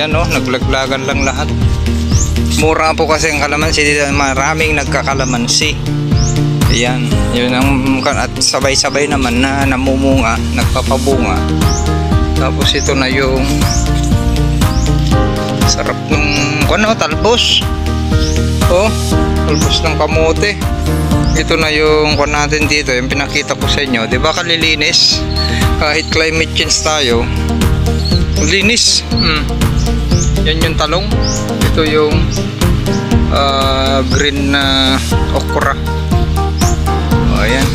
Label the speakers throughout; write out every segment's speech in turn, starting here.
Speaker 1: Ayan oh, naglaglagan lang lahat. Mura po kasi ang kalamansi dito, maraming nagkakalamansi. Ayan, yun ang, at sabay-sabay naman na namumunga, nagpapabunga. Tapos ito na yung sarap nung ano, talbos. Oh, talbos ng kamote. Ito na yung kuwan natin dito, yung pinakita ko sa inyo. 'Di ba kalilinis? Kahit climate change tayo, linis. Yan yung talong. Ito yung green na okra. O, ayan.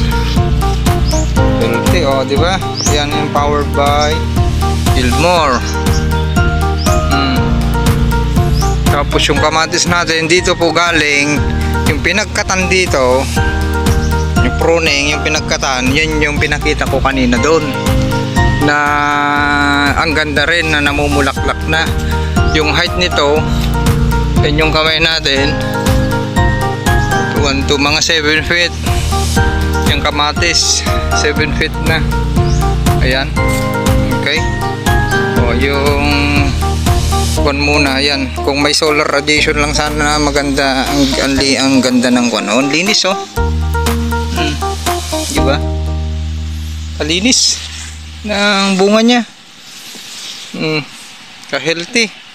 Speaker 1: Healthy, o, diba? Yan yung powered by Gilmore. Tapos yung kamatis natin, dito po galing, yung pinagkatan dito, yung pruning, yung pinagkatan, yun yung pinakita ko kanina doon. Na ang ganda rin na namumulaklak na. Yung height nito, yan yung kamay natin, 1 to mga 7 feet. Yung kamatis 7 feet na. Ayan, okay. O yung kwan muna, ayan. Kung may solar radiation lang sana maganda. Ang ganda ng kwan. O, linis oh. Diba? Kalinis ng bunga niya. Ka-healthy.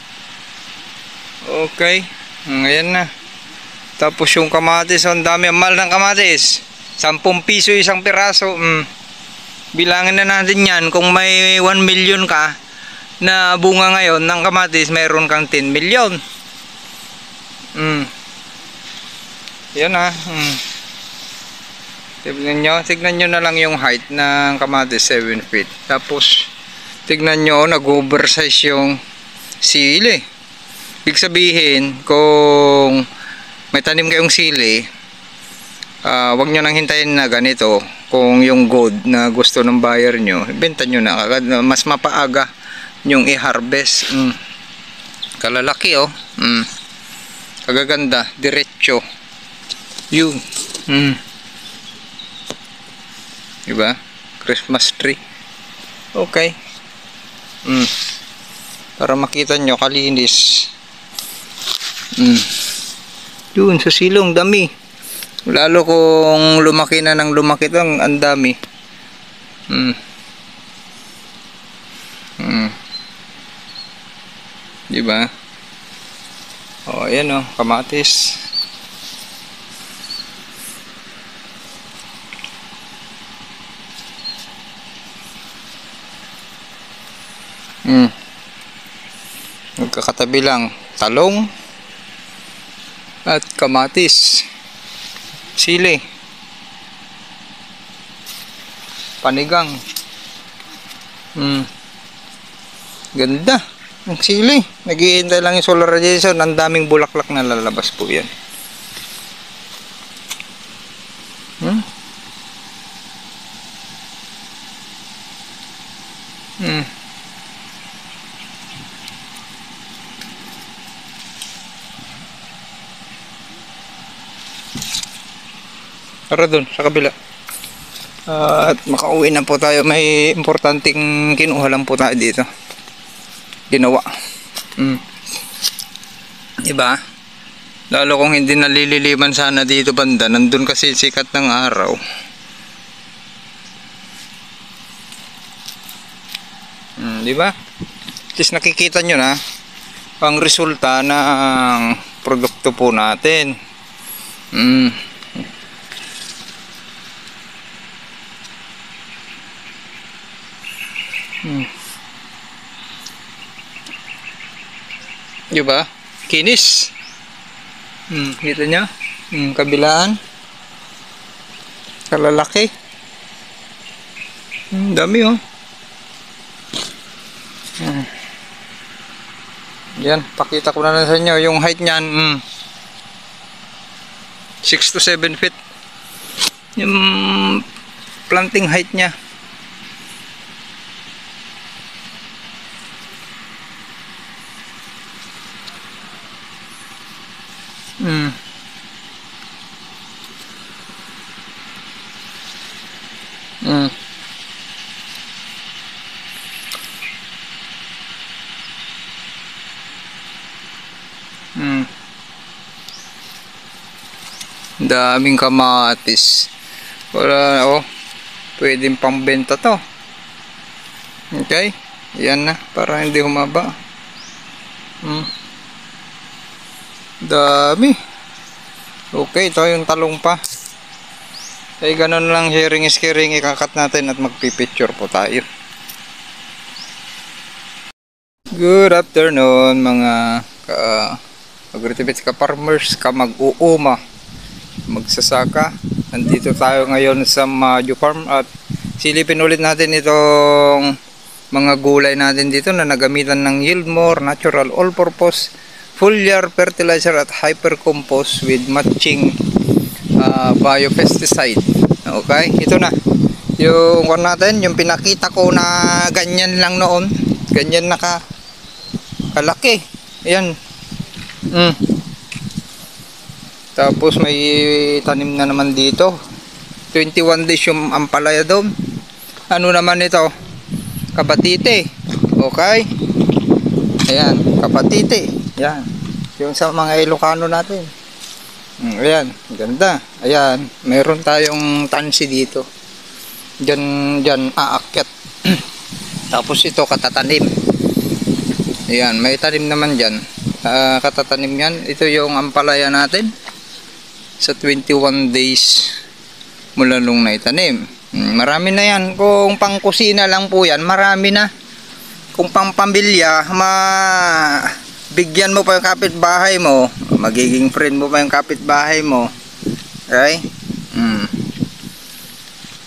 Speaker 1: Okay, ayan na. Tapos yung kamatis, ang dami, ang mahal ng kamatis, 10 piso isang piraso. Bilangin na natin yan. Kung may 1 million ka na bunga ngayon ng kamatis, mayroon kang 10 million. Yan ha. Tignan nyo na lang yung height ng kamatis, 7 feet. Tapos tignan nyo, nag-oversize yung sili. Ibig sabihin, kung may tanim kayong sili, wag nyo nang hintayin na ganito. Kung yung gold na gusto ng buyer nyo, benta nyo na agad. Mas mapaaga yung i-harvest. Kalalaki oh. Kagaganda, diretso. Yun. Diba? Christmas tree. Okay. Para makita nyo, kalinis. Yun, sa silong, dami. Lalo kung lumaki na ng lumaki, ang dami. Diba? O, ayan o, kamatis. Magkakatabi lang, talong at kamatis, sili, panigang. Ganda ang sili. Naghihintay lang yung solar radiation. Ang daming bulaklak na lalabas po yan. Tara dun, sa kabila. At makauwi na po tayo. May importanteng kinuha lang po tayo dito. Ginawa. Diba? Lalo kung hindi nalililiman sana dito banda. Nandun kasi sikat ng araw. Diba? At least nakikita nyo na ang resulta ng produkto po natin. Diba? Kinis. Kita nyo? Kabilaan. Kalalaki. Dami oh. Yan, pakita ko na lang sa inyo yung height niyan. 6 to 7 feet. Yung planting height niya. Daming kamatis. Wala, oh. Pwedeng pambenta to. Okay. Yan na. Para hindi humaba. Dami. Okay. Ito yung talong pa. Ay ganun lang, sharing is caring. Ikakat natin at magpipicture po tayo. Good afternoon mga agritipits ka-farmers, mag-uuma, magsasaka. Nandito tayo ngayon sa Majo Farm at silipin ulit natin itong mga gulay natin dito na nagamitan ng Yieldmore Natural All-Purpose Foliar Fertilizer at Hypercompost with matching biopesticide. Okay, ito na yung one natin, yung pinakita ko na ganyan lang noon, ganyan kalaki. Ayan. Tapos may tanim na naman dito. 21 days yung ampalaya doon. Ano naman ito? Kapatite. Okay. Ayan, kapatite. Ayan. Yung sa mga Ilocano natin. Ayan, ganda. Ayan, mayroon tayong tansi dito. Diyan aakyat. Tapos ito katatanim. Ayan, may tanim naman dyan. Katatanim yan. Ito yung ampalaya natin. Sa 21 days mula nung naitanim. Marami na yan. Kung pang kusina lang po yan, marami na. Kung pang pamilya, bigyan mo pa yung kapitbahay mo, magiging friend mo pa yung kapitbahay mo. Okay?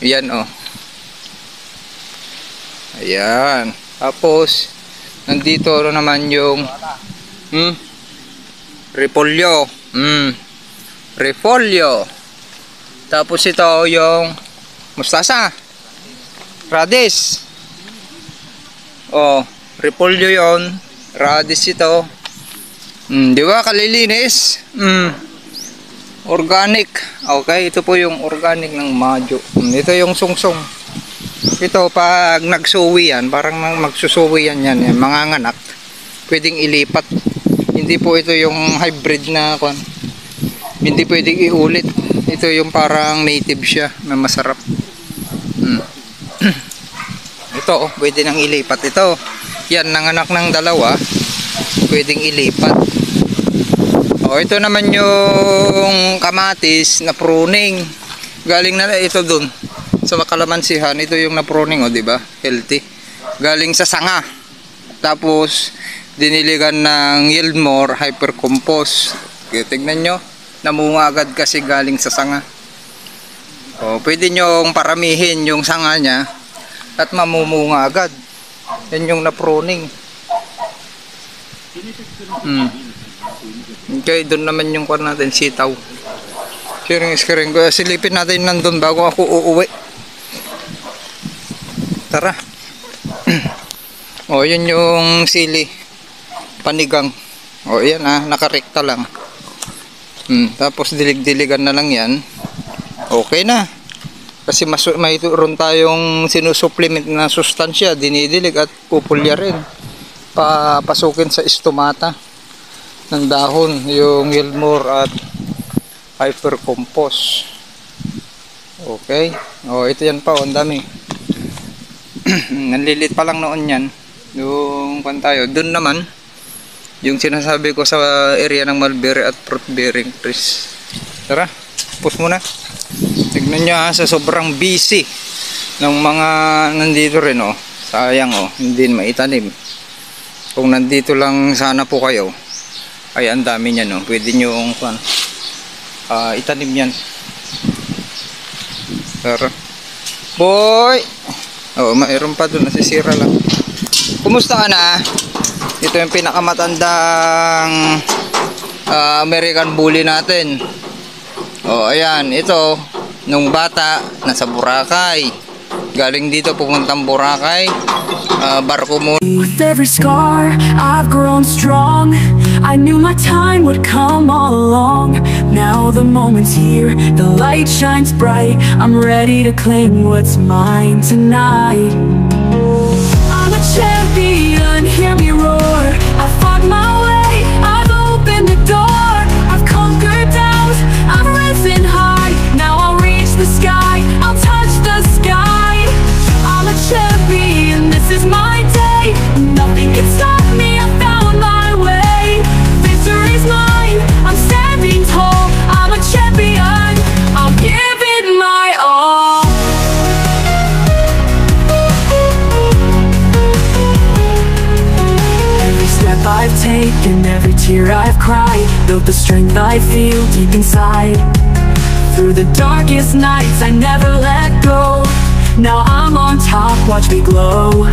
Speaker 1: Yan oh. Ayan. Tapos nandito naman yung repolyo. Repolyo. Tapos ito yung mustasa. Radish. Oh, repolyo yon. Radish ito. Di ba kalilinis? Organic. Okay, ito po yung organic ng Majo. Ito yung sungsong. Ito pag nagsuwi yan, parang magsusuwi yan, manganganak. Pwedeng ilipat. Hindi po ito yung hybrid na kwan. Hindi pwedeng iulit. Ito yung parang native siya na masarap. Ito oh, pwede nang ilipat ito. Yan, nanganak ng dalawa. Pwedeng ilipat. Oh, ito naman yung kamatis na pruning. Galing na ito dun sa Kalamansihan. Ito yung na pruning, oh, di ba? Healthy. Galing sa sanga. Tapos diniligan ng Yieldmore Hypercompost. Okay, tignan nyo. Namunga agad kasi galing sa sanga. Oh, pwede nyong paramihin yung sanga niya at mamumunga agad. Yan yung na pruning. Okay, doon naman yung kwan natin, sitaw. Sharing ko. Silipin natin nandun bago ako uuwi. Tara. O, yun yung sili. Panigang. O, yan nakarekta lang. Tapos dilig-diligan na lang yan. Okay na. Kasi mayroon tayong sinusupplement na sustansya. Dinidilig at pupulya rin. Papasukin sa istomata ng dahon yung Yieldmore at Hypercompost. Okay. O, ito yan pa. Ang dami. Nanlilit pa lang noon yan. Yung kwan tayo. Doon naman yung sinasabi ko sa area ng mulberry at fruit bearing trees. Tara, post muna. Tignan nyo sa sobrang busy ng mga nandito rin oh. Sayang oh, hindi maitanim. Kung nandito lang sana po kayo, ay ang dami niyan oh. Pwede nyo itanim yan. Tara. Boy! Oh, mayroon pa doon, nasisira lang. Kumusta ka na? Ito yung pinakamatandang American Bully natin. Oh, ayan, ito nung bata nasa Boracay. Galing dito pupuntang Boracay. Barko mo.
Speaker 2: With every scar, I've grown strong. I knew my time would come all along. Now the moment's here, the light shines bright. I'm ready to claim what's mine tonight. I'm a champion, hear me roar. I fought my way, I've opened the door. built the strength I feel deep inside. Through the darkest nights I never let go. Now I'm on top, watch me glow.